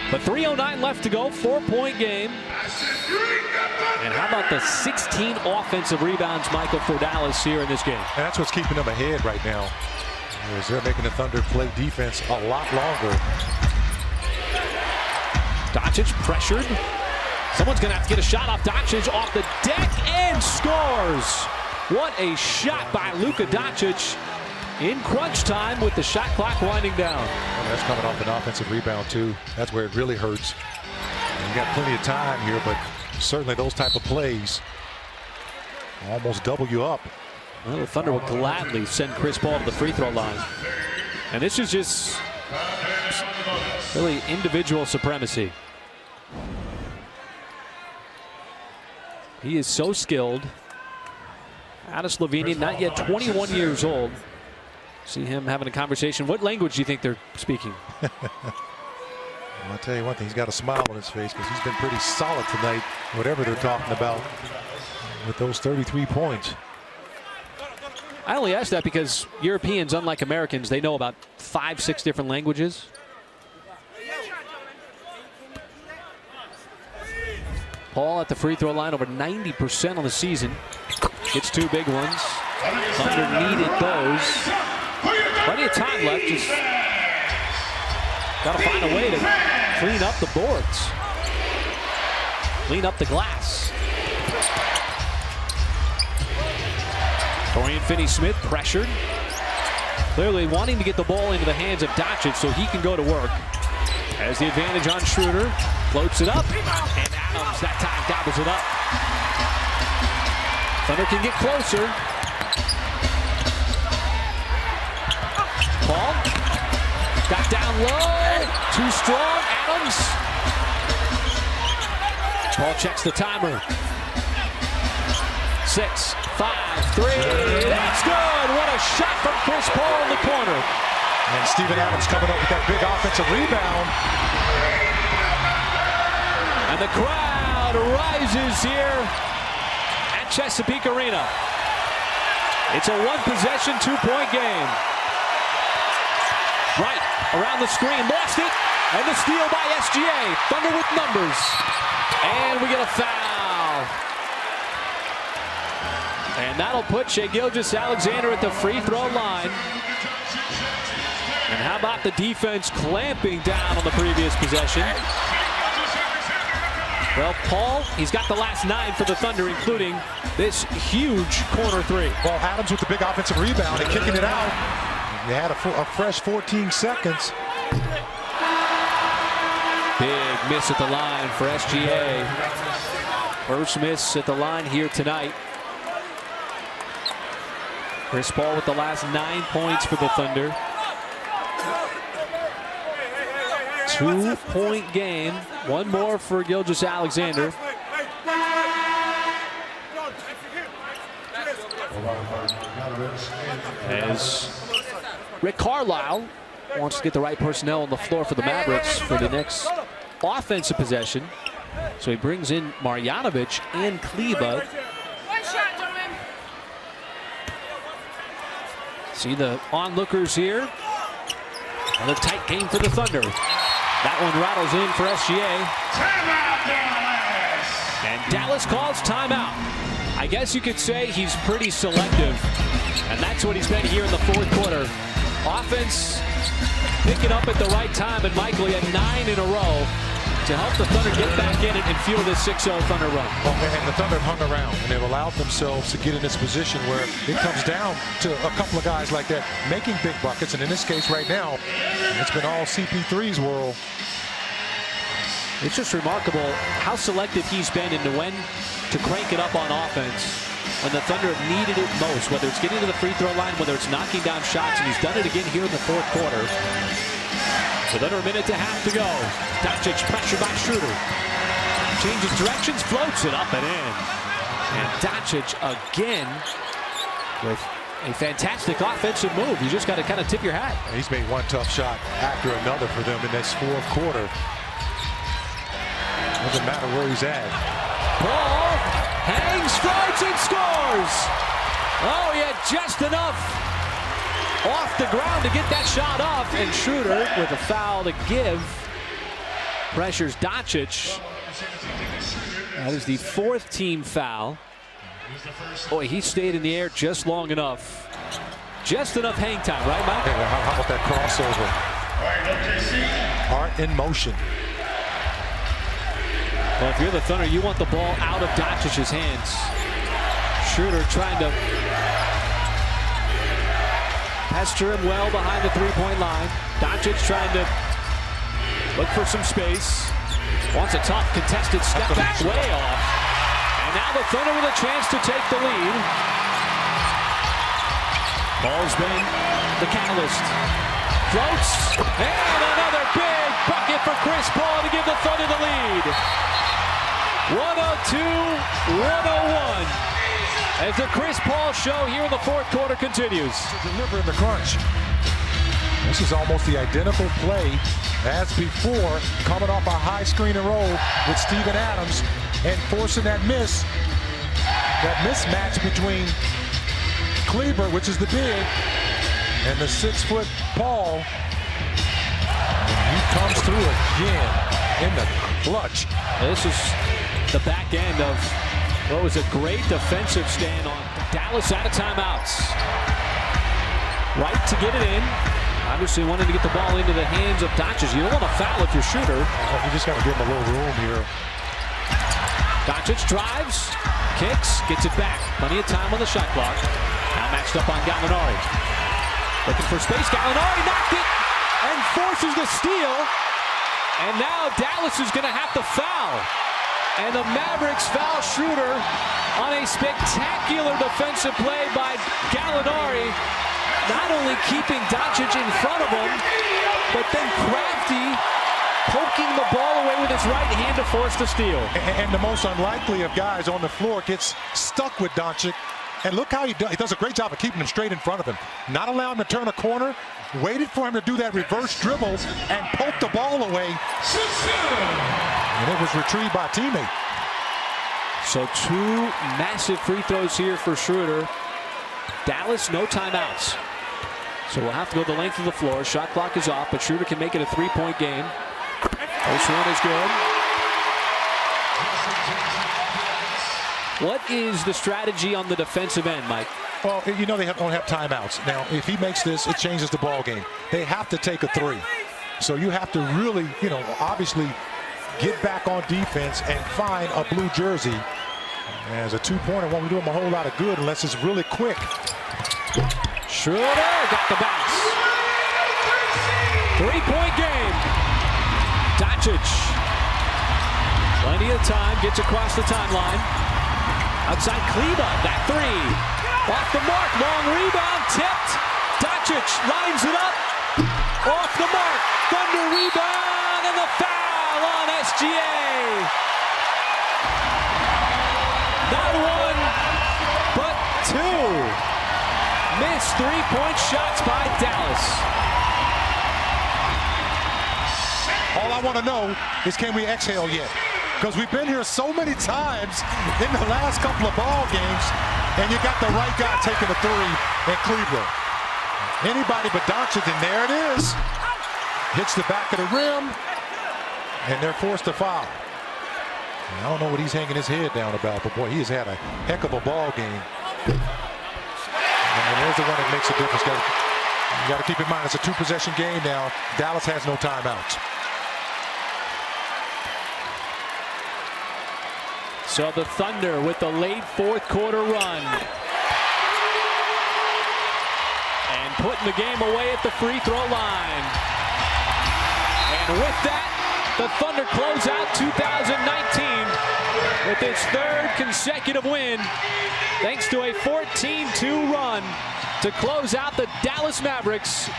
But 3:09 left to go, 4-point game. And how about the 16 offensive rebounds, Michael, for Dallas here in this game? And that's what's keeping them ahead right now. As they're making the Thunder play defense a lot longer. Doncic pressured. Someone's going to have to get a shot off Doncic off the deck and scores. What a shot by Luka Doncic in crunch time with the shot clock winding down. Well, that's coming off an offensive rebound too. That's where it really hurts. And you got plenty of time here, but certainly those type of plays almost double you up. Well, the Thunder will gladly send Chris Paul to the free throw line. And this is just really individual supremacy. He is so skilled. Out of Slovenia, not yet 21 years old. See him having a conversation. What language do you think they're speaking? Well, I'll tell you one thing, he's got a smile on his face because he's been pretty solid tonight, whatever they're talking about with those 33 points. I only ask that because Europeans, unlike Americans, they know about 5-6 different languages. Paul at the free throw line, over 90% on the season. Gets two big ones. Thunder needed those. Plenty of time left. Just got to find a way to clean up the boards. Clean up the glass. Dorian Finney-Smith pressured. Clearly wanting to get the ball into the hands of Doncic so he can go to work. Has the advantage on Schroeder. Floats it up. And Adams that time gobbles it up. Thunder can get closer. Paul got down low. Too strong. Adams. Paul checks the timer. 6, 5, 3. That's good. What a shot from Chris Paul in the corner. And Steven Adams coming up with that big offensive rebound. And the crowd rises here at Chesapeake Arena. It's a one-possession, two-point game. Right around the screen, lost it, and the steal by SGA. Thunder with numbers, and we get a foul. And that'll put Shai Gilgeous-Alexander at the free throw line. And how about the defense clamping down on the previous possession? Well, Paul, he's got the last 9 for the Thunder, including this huge corner three. Well, Adams with the big offensive rebound and kicking it out. They had a fresh 14 seconds. Big miss at the line for SGA. First miss at the line here tonight. Chris Paul with the last 9 points for the Thunder. 2-point game. One more for Gilgeous-Alexander. As Rick Carlisle wants to get the right personnel on the floor for the Mavericks for the next offensive possession. So he brings in Marjanovic and Kleba. See the onlookers here. Another tight game for the Thunder. That one rattles in for SGA. And Dallas calls timeout. I guess you could say he's pretty selective. And that's what he's been here in the fourth quarter. Offense picking up at the right time. And Michael, he had 9 in a row to help the Thunder get back in it and fuel this 6-0 Thunder run. Well, and the Thunder hung around, and they've allowed themselves to get in this position where it comes down to a couple of guys like that making big buckets. And in this case right now, it's been all CP3's world. It's just remarkable how selective he's been into when to crank it up on offense when the Thunder have needed it most, whether it's getting to the free throw line, whether it's knocking down shots, and he's done it again here in the fourth quarter. With under a minute and a half to go. Doncic pressured by Schroeder. Changes directions, floats it up and in. And Doncic again with a fantastic offensive move. You just got to kind of tip your hat. He's made one tough shot after another for them in this fourth quarter. Doesn't matter where he's at. Paul hangs, strikes, and scores. Oh, he had just enough off the ground to get that shot off. And Schroeder with a foul to give. Pressures Doncic. That is the 4th team foul. Boy, he stayed in the air just long enough. Just enough hang time, right, Mike? Hey, how about that crossover? Art in motion. Well, if you're the Thunder, you want the ball out of Doncic's hands. Schroeder trying to pester him well behind the three-point line. Doncic trying to look for some space. Wants a tough contested step back way off. And now the Thunder with a chance to take the lead. Ball's been the catalyst. Floats. And another big bucket for Chris Paul to give the Thunder the lead. 102-101. As the Chris Paul show here in the 4th quarter continues. To deliver in the crunch. This is almost the identical play as before, coming off a high screen and roll with Steven Adams and forcing that mismatch between Kleber, which is the big, and the 6-foot Paul. And he comes through again in the clutch. This is the back end of what was a great defensive stand on Dallas out of timeouts. Right to get it in. Obviously wanted to get the ball into the hands of Doncic. You don't want to foul if you're Schroeder. You just got to give him a little room here. Doncic drives, kicks, gets it back. Plenty of time on the shot clock. Now matched up on Gallinari. Looking for space. Gallinari knocked it and forces the steal. And now Dallas is going to have to foul. And the Mavericks foul Schroeder on a spectacular defensive play by Gallinari. Not only keeping Doncic in front of him, but then crafty poking the ball away with his right hand to force the steal. And the most unlikely of guys on the floor gets stuck with Doncic. And look how he does a great job of keeping him straight in front of him. Not allowing him to turn a corner, waited for him to do that reverse dribble and poke the ball away. And it was retrieved by a teammate. So 2 massive free throws here for Schroeder. Dallas, no timeouts. So we'll have to go the length of the floor. Shot clock is off, but Schroeder can make it a 3-point game. First one is good. What is the strategy on the defensive end, Mike? Well, you know they don't have timeouts. Now, if he makes this, it changes the ball game. They have to take a 3. So you have to really, obviously get back on defense and find a blue jersey. As a 2-pointer won't do him a whole lot of good unless it's really quick. Schroeder got the bounce. 3-point game. Doncic. Plenty of time. Gets across the timeline. Outside Kleber. That 3. Off the mark. Long rebound. Tipped. Doncic lines it up. Off the mark. Thunder rebound. And the foul on SGA. Not 1, but 2. Missed 3-point shots by Dallas. All I want to know is, can we exhale yet? Because we've been here so many times in the last couple of ball games, and you got the right guy taking a 3 in Cleveland. Anybody but Doncic, and there it is. Hits the back of the rim, and they're forced to foul. I don't know what he's hanging his head down about, but boy, he has had a heck of a ball game. And there's the one that makes a difference. You got to keep in mind, it's a 2-possession game now. Dallas has no timeouts. So the Thunder with the late 4th quarter run. And putting the game away at the free throw line. And with that, the Thunder close out 2019 with its 3rd consecutive win, thanks to a 14-2 run to close out the Dallas Mavericks.